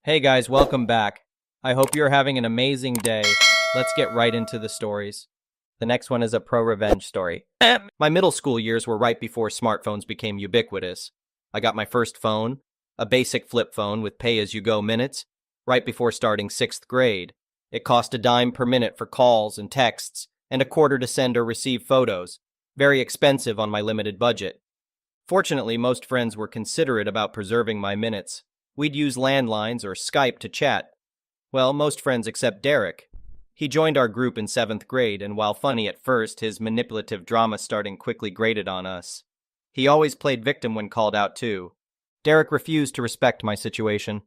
Hey guys, welcome back. I hope you're having an amazing day. Let's get right into the stories. The next one is a pro revenge story. My middle school years were right before smartphones became ubiquitous. I got my first phone, a basic flip phone with pay as you go minutes, right before starting 6th grade. It cost a dime per minute for calls and texts, and a quarter to send or receive photos. Very expensive on my limited budget. Fortunately, most friends were considerate about preserving my minutes. We'd use landlines or Skype to chat. Well, most friends except Derek. He joined our group in 7th grade, and while funny at first, his manipulative drama starting quickly grated on us. He always played victim when called out too. Derek refused to respect my situation.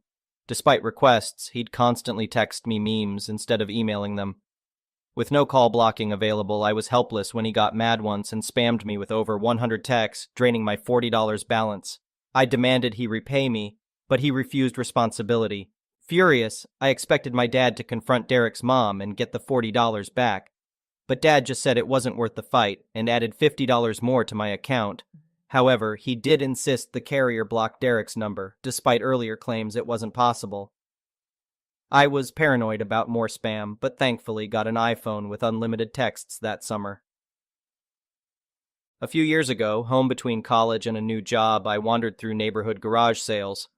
Despite requests, he'd constantly text me memes instead of emailing them. With no call blocking available, I was helpless when he got mad once and spammed me with over 100 texts, draining my $40 balance. I demanded he repay me, but he refused responsibility. Furious, I expected my dad to confront Derek's mom and get the $40 back. But Dad just said it wasn't worth the fight and added $50 more to my account. However, he did insist the carrier block Derek's number, despite earlier claims it wasn't possible. I was paranoid about more spam, but thankfully got an iPhone with unlimited texts that summer. A few years ago, home between college and a new job, I wandered through neighborhood garage sales.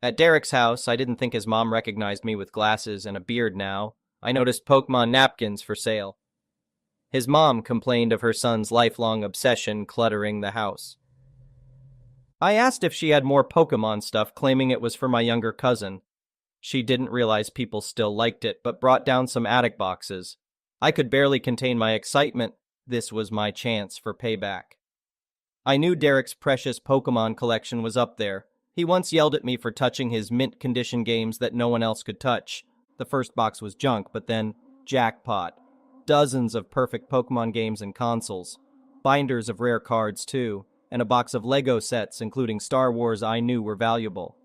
At Derek's house, I didn't think his mom recognized me with glasses and a beard now. I noticed Pokemon napkins for sale. His mom complained of her son's lifelong obsession cluttering the house. I asked if she had more Pokemon stuff, claiming it was for my younger cousin. She didn't realize people still liked it, but brought down some attic boxes. I could barely contain my excitement. This was my chance for payback. I knew Derek's precious Pokemon collection was up there. He once yelled at me for touching his mint condition games that no one else could touch. The first box was junk, but then, jackpot. Dozens of perfect Pokemon games and consoles. Binders of rare cards, too, and a box of Lego sets, including Star Wars I knew were valuable.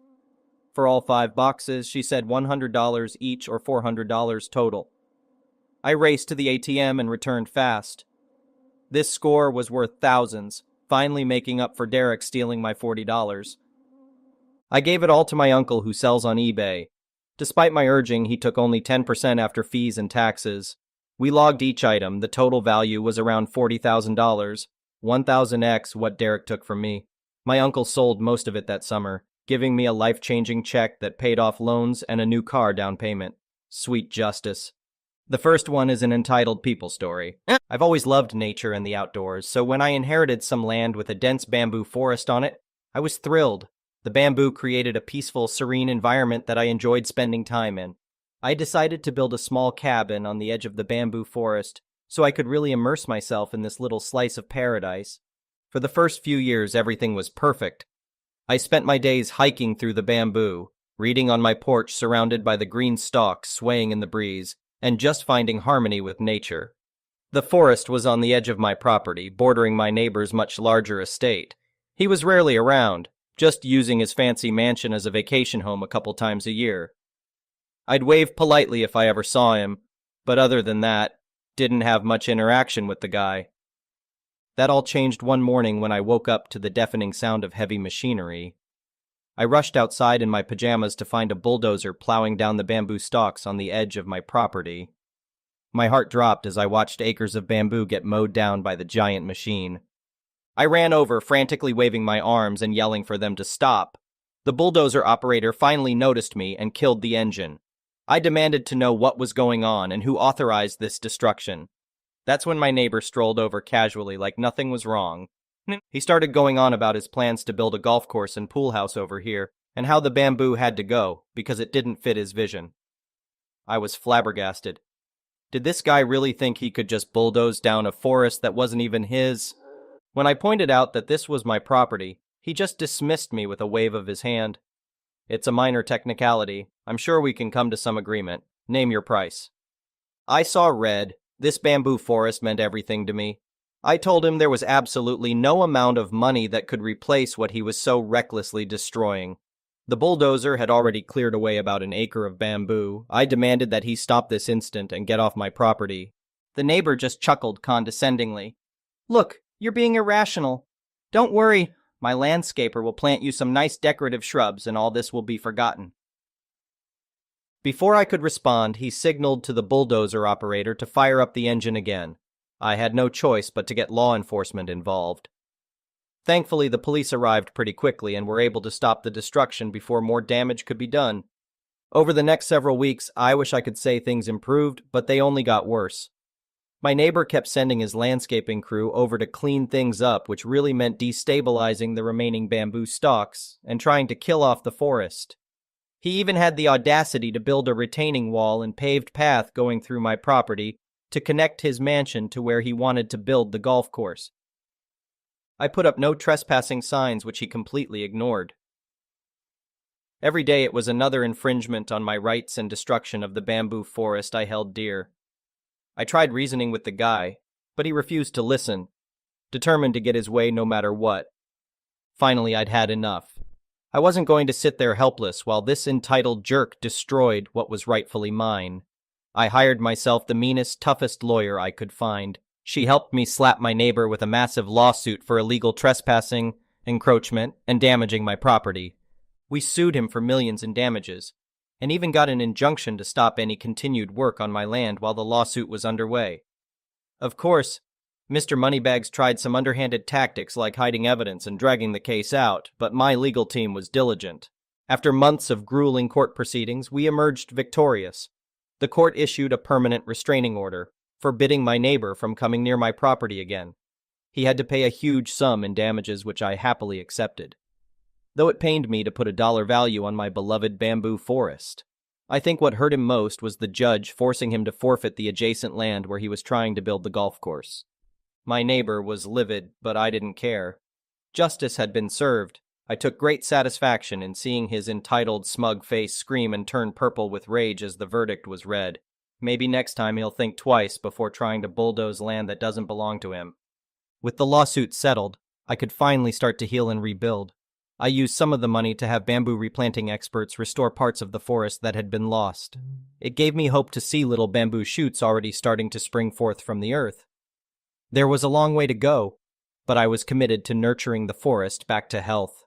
For all 5 boxes, she said $100 each or $400 total. I raced to the ATM and returned fast. This score was worth thousands, finally making up for Derek stealing my $40. I gave it all to my uncle who sells on eBay. Despite my urging, he took only 10% after fees and taxes. We logged each item. The total value was around $40,000, 1,000x what Derek took from me. My uncle sold most of it that summer, giving me a life-changing check that paid off loans and a new car down payment. Sweet justice. The first one is an entitled people story. I've always loved nature and the outdoors, so when I inherited some land with a dense bamboo forest on it, I was thrilled. The bamboo created a peaceful, serene environment that I enjoyed spending time in. I decided to build a small cabin on the edge of the bamboo forest so I could really immerse myself in this little slice of paradise. For the first few years, everything was perfect. I spent my days hiking through the bamboo, reading on my porch surrounded by the green stalks swaying in the breeze, and just finding harmony with nature. The forest was on the edge of my property, bordering my neighbor's much larger estate. He was rarely around, just using his fancy mansion as a vacation home a couple times a year. I'd wave politely if I ever saw him, but other than that, didn't have much interaction with the guy. That all changed one morning when I woke up to the deafening sound of heavy machinery. I rushed outside in my pajamas to find a bulldozer plowing down the bamboo stalks on the edge of my property. My heart dropped as I watched acres of bamboo get mowed down by the giant machine. I ran over, frantically waving my arms and yelling for them to stop. The bulldozer operator finally noticed me and killed the engine. I demanded to know what was going on and who authorized this destruction. That's when my neighbor strolled over casually like nothing was wrong. He started going on about his plans to build a golf course and pool house over here, and how the bamboo had to go because it didn't fit his vision. I was flabbergasted. Did this guy really think he could just bulldoze down a forest that wasn't even his? When I pointed out that this was my property, he just dismissed me with a wave of his hand. It's a minor technicality. I'm sure we can come to some agreement. Name your price. I saw red. This bamboo forest meant everything to me. I told him there was absolutely no amount of money that could replace what he was so recklessly destroying. The bulldozer had already cleared away about an acre of bamboo. I demanded that he stop this instant and get off my property. The neighbor just chuckled condescendingly. Look, you're being irrational. Don't worry, my landscaper will plant you some nice decorative shrubs and all this will be forgotten. Before I could respond, he signaled to the bulldozer operator to fire up the engine again. I had no choice but to get law enforcement involved. Thankfully, the police arrived pretty quickly and were able to stop the destruction before more damage could be done. Over the next several weeks, I wish I could say things improved, but they only got worse. My neighbor kept sending his landscaping crew over to clean things up, which really meant destabilizing the remaining bamboo stalks and trying to kill off the forest. He even had the audacity to build a retaining wall and paved path going through my property to connect his mansion to where he wanted to build the golf course. I put up no trespassing signs, which he completely ignored. Every day it was another infringement on my rights and destruction of the bamboo forest I held dear. I tried reasoning with the guy, but he refused to listen, determined to get his way no matter what. Finally, I'd had enough. I wasn't going to sit there helpless while this entitled jerk destroyed what was rightfully mine. I hired myself the meanest, toughest lawyer I could find. She helped me slap my neighbor with a massive lawsuit for illegal trespassing, encroachment, and damaging my property. We sued him for millions in damages, and even got an injunction to stop any continued work on my land while the lawsuit was underway. Of course, Mr. Moneybags tried some underhanded tactics like hiding evidence and dragging the case out, but my legal team was diligent. After months of grueling court proceedings, we emerged victorious. The court issued a permanent restraining order, forbidding my neighbor from coming near my property again. He had to pay a huge sum in damages, which I happily accepted, though it pained me to put a dollar value on my beloved bamboo forest. I think what hurt him most was the judge forcing him to forfeit the adjacent land where he was trying to build the golf course. My neighbor was livid, but I didn't care. Justice had been served. I took great satisfaction in seeing his entitled, smug face scream and turn purple with rage as the verdict was read. Maybe next time he'll think twice before trying to bulldoze land that doesn't belong to him. With the lawsuit settled, I could finally start to heal and rebuild. I used some of the money to have bamboo replanting experts restore parts of the forest that had been lost. It gave me hope to see little bamboo shoots already starting to spring forth from the earth. There was a long way to go, but I was committed to nurturing the forest back to health.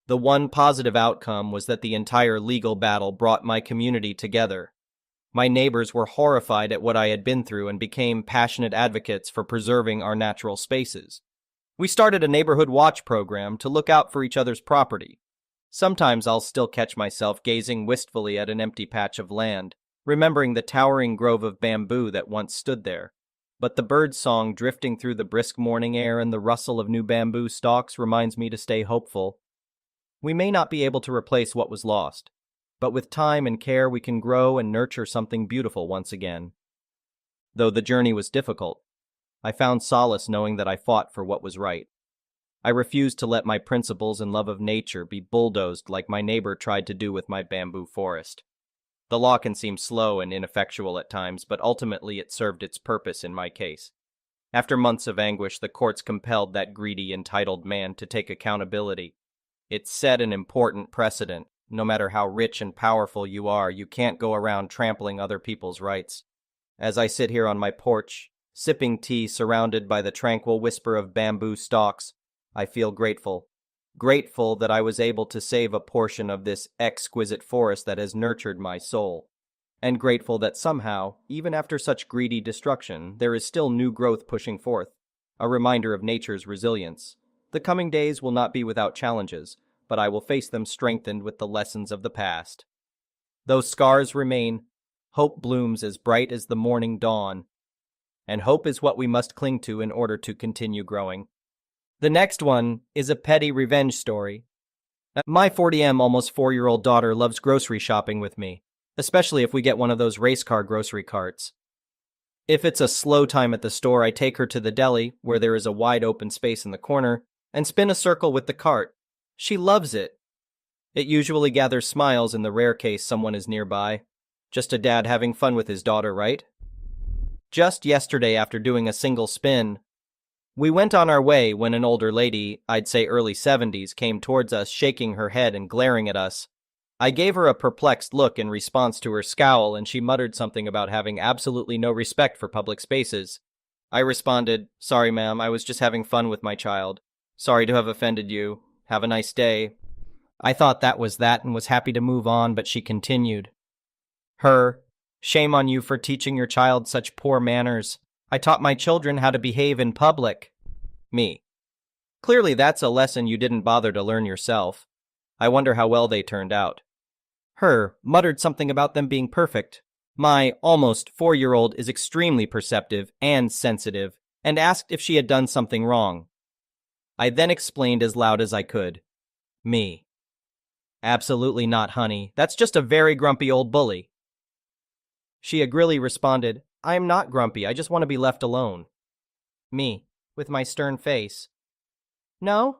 The one positive outcome was that the entire legal battle brought my community together. My neighbors were horrified at what I had been through and became passionate advocates for preserving our natural spaces. We started a neighborhood watch program to look out for each other's property. Sometimes I'll still catch myself gazing wistfully at an empty patch of land, remembering the towering grove of bamboo that once stood there. But the bird song drifting through the brisk morning air and the rustle of new bamboo stalks reminds me to stay hopeful. We may not be able to replace what was lost, but with time and care we can grow and nurture something beautiful once again. Though the journey was difficult, I found solace knowing that I fought for what was right. I refused to let my principles and love of nature be bulldozed like my neighbor tried to do with my bamboo forest. The law can seem slow and ineffectual at times, but ultimately it served its purpose in my case. After months of anguish, the courts compelled that greedy, entitled man to take accountability. It set an important precedent. No matter how rich and powerful you are, you can't go around trampling other people's rights. As I sit here on my porch, sipping tea surrounded by the tranquil whisper of bamboo stalks, I feel grateful. Grateful that I was able to save a portion of this exquisite forest that has nurtured my soul. And grateful that somehow, even after such greedy destruction, there is still new growth pushing forth, a reminder of nature's resilience. The coming days will not be without challenges, but I will face them strengthened with the lessons of the past. Though scars remain, hope blooms as bright as the morning dawn. And hope is what we must cling to in order to continue growing. The next one is a petty revenge story. My 40M, almost 4-year-old daughter loves grocery shopping with me, especially if we get one of those race car grocery carts. If it's a slow time at the store, I take her to the deli, where there is a wide open space in the corner, and spin a circle with the cart. She loves it. It usually gathers smiles in the rare case someone is nearby. Just a dad having fun with his daughter, right? Just yesterday, after doing a single spin, we went on our way when an older lady, I'd say early 70s, came towards us, shaking her head and glaring at us. I gave her a perplexed look in response to her scowl, and she muttered something about having absolutely no respect for public spaces. I responded, "Sorry, ma'am, I was just having fun with my child. Sorry to have offended you. Have a nice day." I thought that was that and was happy to move on, but she continued. Her, shame on you for teaching your child such poor manners. I taught my children how to behave in public. Me. Clearly that's a lesson you didn't bother to learn yourself. I wonder how well they turned out. Her muttered something about them being perfect. My almost 4-year-old is extremely perceptive and sensitive, and asked if she had done something wrong. I then explained as loud as I could. Me. Absolutely not, honey. That's just a very grumpy old bully. She angrily responded, I am not grumpy, I just want to be left alone. Me, with my stern face. No?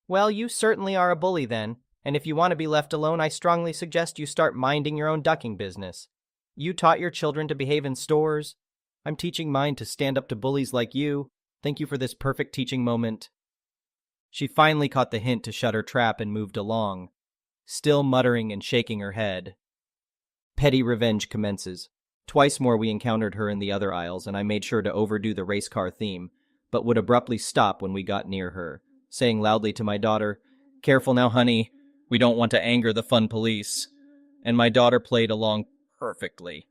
Well, you certainly are a bully then, and if you want to be left alone, I strongly suggest you start minding your own ducking business. You taught your children to behave in stores. I'm teaching mine to stand up to bullies like you. Thank you for this perfect teaching moment. She finally caught the hint to shut her trap and moved along, still muttering and shaking her head. Petty revenge commences. Twice more we encountered her in the other aisles, and I made sure to overdo the race car theme, but would abruptly stop when we got near her, saying loudly to my daughter, Careful now, honey. We don't want to anger the fun police. And my daughter played along perfectly.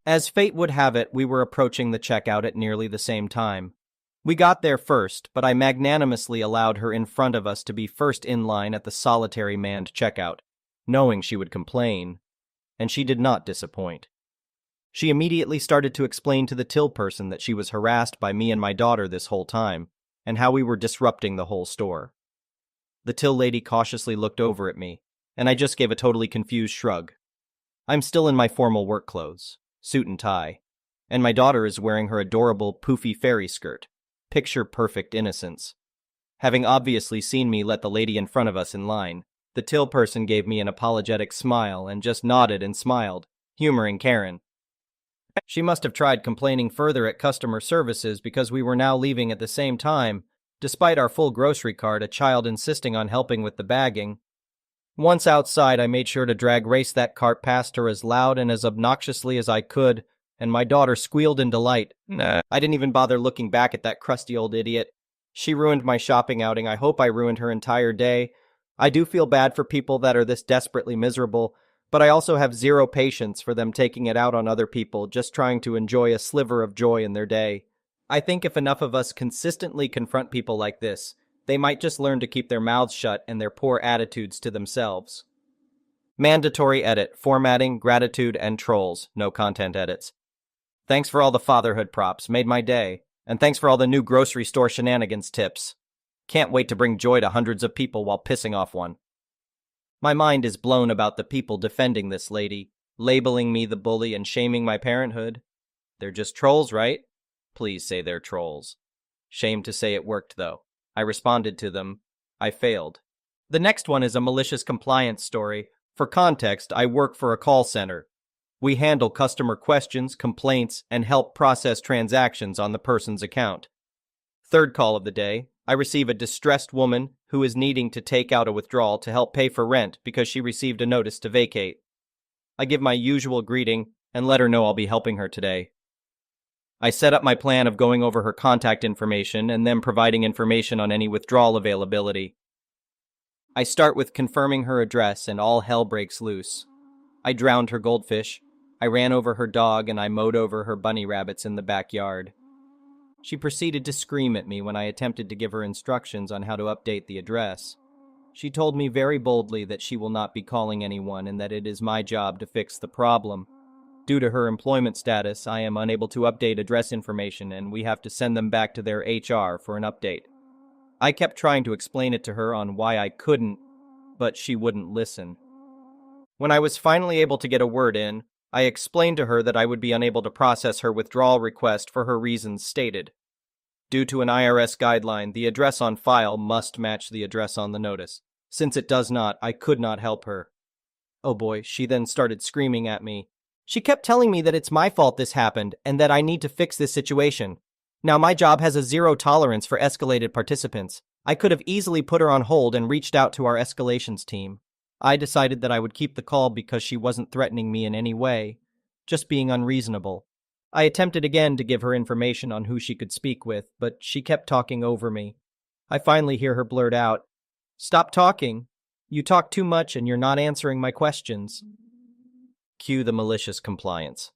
As fate would have it, we were approaching the checkout at nearly the same time. We got there first, but I magnanimously allowed her in front of us to be first in line at the solitary manned checkout, knowing she would complain, and she did not disappoint. She immediately started to explain to the till person that she was harassed by me and my daughter this whole time, and how we were disrupting the whole store. The till lady cautiously looked over at me, and I just gave a totally confused shrug. I'm still in my formal work clothes, suit and tie, and my daughter is wearing her adorable poofy fairy skirt, picture-perfect innocence. Having obviously seen me let the lady in front of us in line, the till person gave me an apologetic smile and just nodded and smiled, humoring Karen. She must have tried complaining further at customer services because we were now leaving at the same time, despite our full grocery cart, a child insisting on helping with the bagging. Once outside, I made sure to drag race that cart past her as loud and as obnoxiously as I could, and my daughter squealed in delight. Nah. I didn't even bother looking back at that crusty old idiot. She ruined my shopping outing. I hope I ruined her entire day. I do feel bad for people that are this desperately miserable, but I also have zero patience for them taking it out on other people just trying to enjoy a sliver of joy in their day. I think if enough of us consistently confront people like this, they might just learn to keep their mouths shut and their poor attitudes to themselves. Mandatory edit, formatting, gratitude, and trolls. No content edits. Thanks for all the fatherhood props. Made my day. And thanks for all the new grocery store shenanigans tips. Can't wait to bring joy to hundreds of people while pissing off one. My mind is blown about the people defending this lady, labeling me the bully and shaming my parenthood. They're just trolls, right? Please say they're trolls. Shame to say it worked, though. I responded to them. I failed. The next one is a malicious compliance story. For context, I work for a call center. We handle customer questions, complaints, and help process transactions on the person's account. Third call of the day. I receive a distressed woman who is needing to take out a withdrawal to help pay for rent because she received a notice to vacate. I give my usual greeting and let her know I'll be helping her today. I set up my plan of going over her contact information and then providing information on any withdrawal availability. I start with confirming her address and all hell breaks loose. I drowned her goldfish, I ran over her dog, and I mowed over her bunny rabbits in the backyard. She proceeded to scream at me when I attempted to give her instructions on how to update the address. She told me very boldly that she will not be calling anyone and that it is my job to fix the problem. Due to her employment status, I am unable to update address information and we have to send them back to their HR for an update. I kept trying to explain it to her on why I couldn't, but she wouldn't listen. When I was finally able to get a word in, I explained to her that I would be unable to process her withdrawal request for her reasons stated. Due to an IRS guideline, the address on file must match the address on the notice. Since it does not, I could not help her. Oh boy, she then started screaming at me. She kept telling me that it's my fault this happened and that I need to fix this situation. Now my job has a zero tolerance for escalated participants. I could have easily put her on hold and reached out to our escalations team. I decided that I would keep the call because she wasn't threatening me in any way, just being unreasonable. I attempted again to give her information on who she could speak with, but she kept talking over me. I finally hear her blurt out, "Stop talking. You talk too much and you're not answering my questions. Cue the malicious compliance.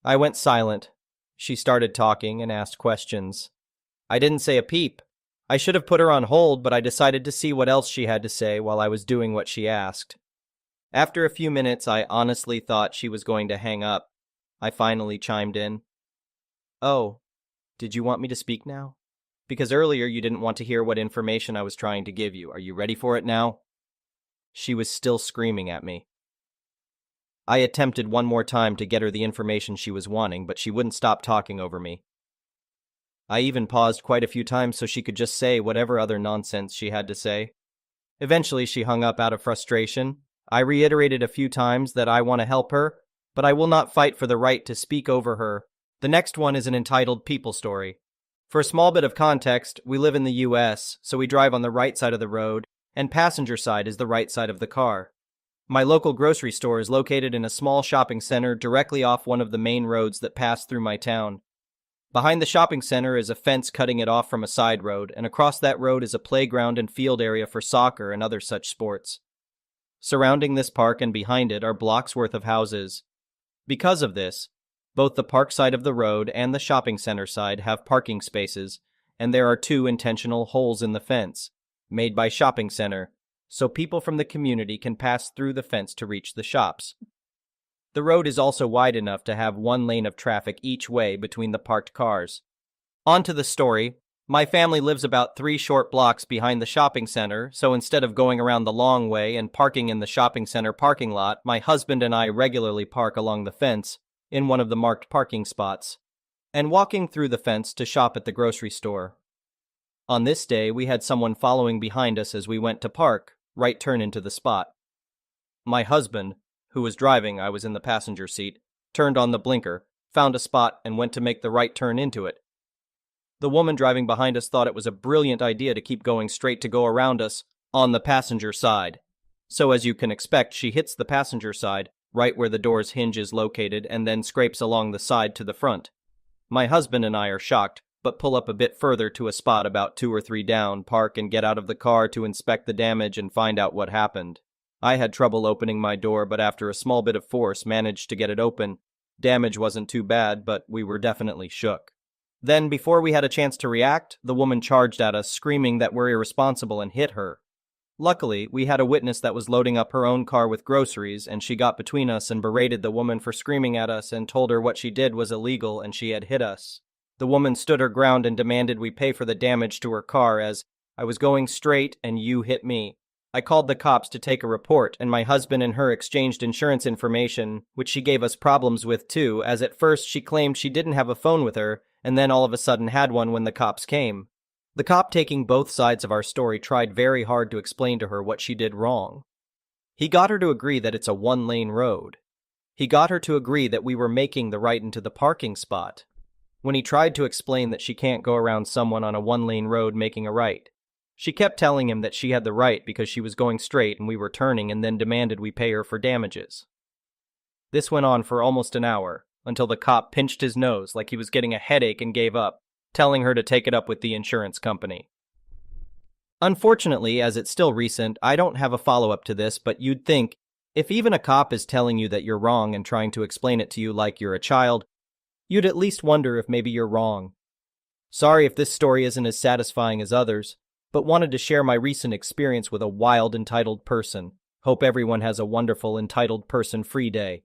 I went silent. She started talking and asked questions. I didn't say a peep. I should have put her on hold, but I decided to see what else she had to say while I was doing what she asked. After a few minutes, I honestly thought she was going to hang up. I finally chimed in. Oh, did you want me to speak now? Because earlier you didn't want to hear what information I was trying to give you. Are you ready for it now? She was still screaming at me. I attempted one more time to get her the information she was wanting, but she wouldn't stop talking over me. I even paused quite a few times so she could just say whatever other nonsense she had to say. Eventually, she hung up out of frustration. I reiterated a few times that I want to help her, but I will not fight for the right to speak over her. The next one is an entitled people story. For a small bit of context, we live in the US, so we drive on the right side of the road, and passenger side is the right side of the car. My local grocery store is located in a small shopping center directly off one of the main roads that pass through my town. Behind the shopping center is a fence cutting it off from a side road, and across that road is a playground and field area for soccer and other such sports. Surrounding this park and behind it are blocks worth of houses. Because of this, both the park side of the road and the shopping center side have parking spaces, and there are 2 intentional holes in the fence, made by shopping center, so people from the community can pass through the fence to reach the shops. The road is also wide enough to have 1 lane of traffic each way between the parked cars. On to the story. My family lives about 3 short blocks behind the shopping center, so instead of going around the long way and parking in the shopping center parking lot, my husband and I regularly park along the fence in one of the marked parking spots, and walking through the fence to shop at the grocery store. On this day, we had someone following behind us as we went to park, right turn into the spot. My husband, who was driving, I was in the passenger seat, turned on the blinker, found a spot, and went to make the right turn into it. The woman driving behind us thought it was a brilliant idea to keep going straight to go around us on the passenger side. So as you can expect, she hits the passenger side, right where the door's hinge is located, and then scrapes along the side to the front. My husband and I are shocked, but pull up a bit further to a spot about 2 or 3 down, park and get out of the car to inspect the damage and find out what happened. I had trouble opening my door, but after a small bit of force managed to get it open. Damage wasn't too bad, but we were definitely shook. Then, before we had a chance to react, the woman charged at us, screaming that we're irresponsible and hit her. Luckily, we had a witness that was loading up her own car with groceries, and she got between us and berated the woman for screaming at us and told her what she did was illegal and she had hit us. The woman stood her ground and demanded we pay for the damage to her car as I was going straight and you hit me. I called the cops to take a report, and my husband and her exchanged insurance information, which she gave us problems with too, as at first she claimed she didn't have a phone with her, and then all of a sudden had one when the cops came. The cop taking both sides of our story tried very hard to explain to her what she did wrong. He got her to agree that it's a 1-lane road. He got her to agree that we were making the right into the parking spot. When he tried to explain that she can't go around someone on a 1-lane road making a right, she kept telling him that she had the right because she was going straight and we were turning, and then demanded we pay her for damages. This went on for almost an hour, until the cop pinched his nose like he was getting a headache and gave up, telling her to take it up with the insurance company. Unfortunately, as it's still recent, I don't have a follow-up to this, but you'd think, if even a cop is telling you that you're wrong and trying to explain it to you like you're a child, you'd at least wonder if maybe you're wrong. Sorry if this story isn't as satisfying as others, but wanted to share my recent experience with a wild entitled person. Hope everyone has a wonderful entitled person-free day.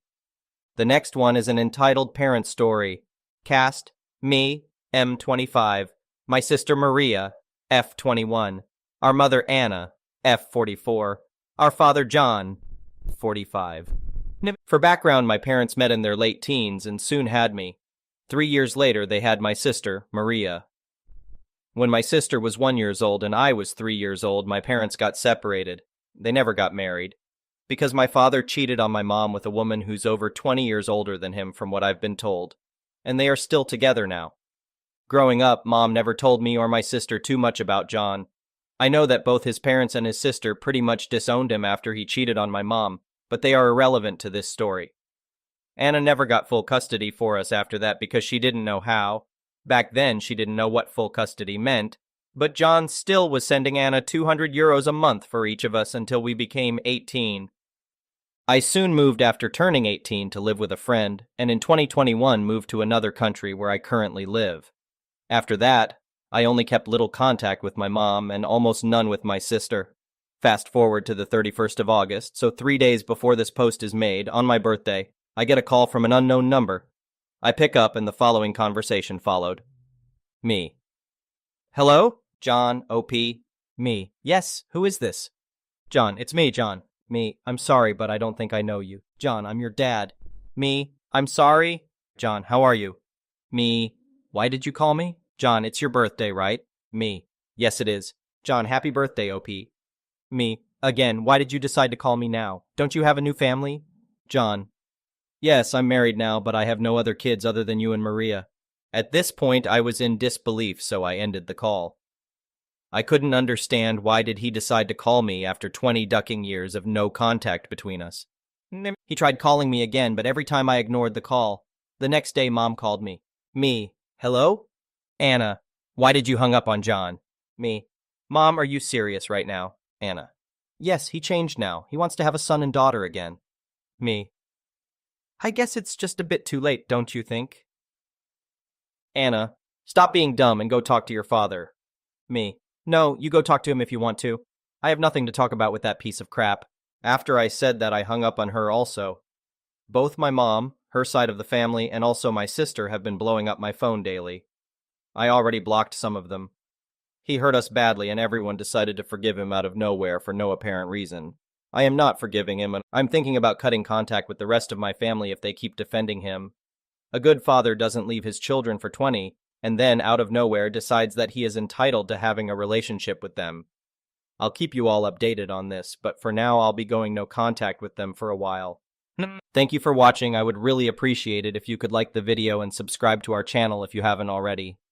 The next one is an entitled parent story. Cast, me, M25, my sister Maria, F21, our mother Anna, F44, our father John, 45. For background, my parents met in their late teens and soon had me. 3 years later, they had my sister, Maria. When my sister was 1 year old and I was 3 years old, my parents got separated. They never got married, because my father cheated on my mom with a woman who's over 20 years older than him from what I've been told, and they are still together now. Growing up, Mom never told me or my sister too much about John. I know that both his parents and his sister pretty much disowned him after he cheated on my mom, but they are irrelevant to this story. Anna never got full custody for us after that because she didn't know how. Back then, she didn't know what full custody meant, But John still was sending Anna 200 euros a month for each of us until we became 18. I soon moved after turning 18 to live with a friend, and in 2021 moved to another country where I currently live. After that, I only kept little contact with my mom and almost none with my sister. Fast forward to the 31st of August, so 3 days before this post is made, on my birthday, I get a call from an unknown number. I pick up and the following conversation followed. Me. Hello? John, OP. Me. Yes, who is this? John, it's me, John. Me. I'm sorry, but I don't think I know you. John, I'm your dad. Me. I'm sorry. John, how are you? Me. Why did you call me? John, it's your birthday, right? Me. Yes, it is. John, happy birthday, OP. Me. Again, why did you decide to call me now? Don't you have a new family? John. Yes, I'm married now, but I have no other kids other than you and Maria. At this point, I was in disbelief, so I ended the call. I couldn't understand why did he decide to call me after 20 ducking years of no contact between us. He tried calling me again, but every time I ignored the call. The next day, Mom called me. Me. Hello? Anna. Why did you hung up on John? Me. Mom, are you serious right now? Anna. Yes, he changed now. He wants to have a son and daughter again. Me. I guess it's just a bit too late, don't you think? Anna. Stop being dumb and go talk to your father. Me. No, you go talk to him if you want to. I have nothing to talk about with that piece of crap. After I said that, I hung up on her also. Both my mom, her side of the family, and also my sister have been blowing up my phone daily. I already blocked some of them. He hurt us badly and everyone decided to forgive him out of nowhere for no apparent reason. I am not forgiving him, and I'm thinking about cutting contact with the rest of my family if they keep defending him. A good father doesn't leave his children for 20, and then, out of nowhere, decides that he is entitled to having a relationship with them. I'll keep you all updated on this, but for now I'll be going no contact with them for a while. Thank you for watching. I would really appreciate it if you could like the video and subscribe to our channel if you haven't already.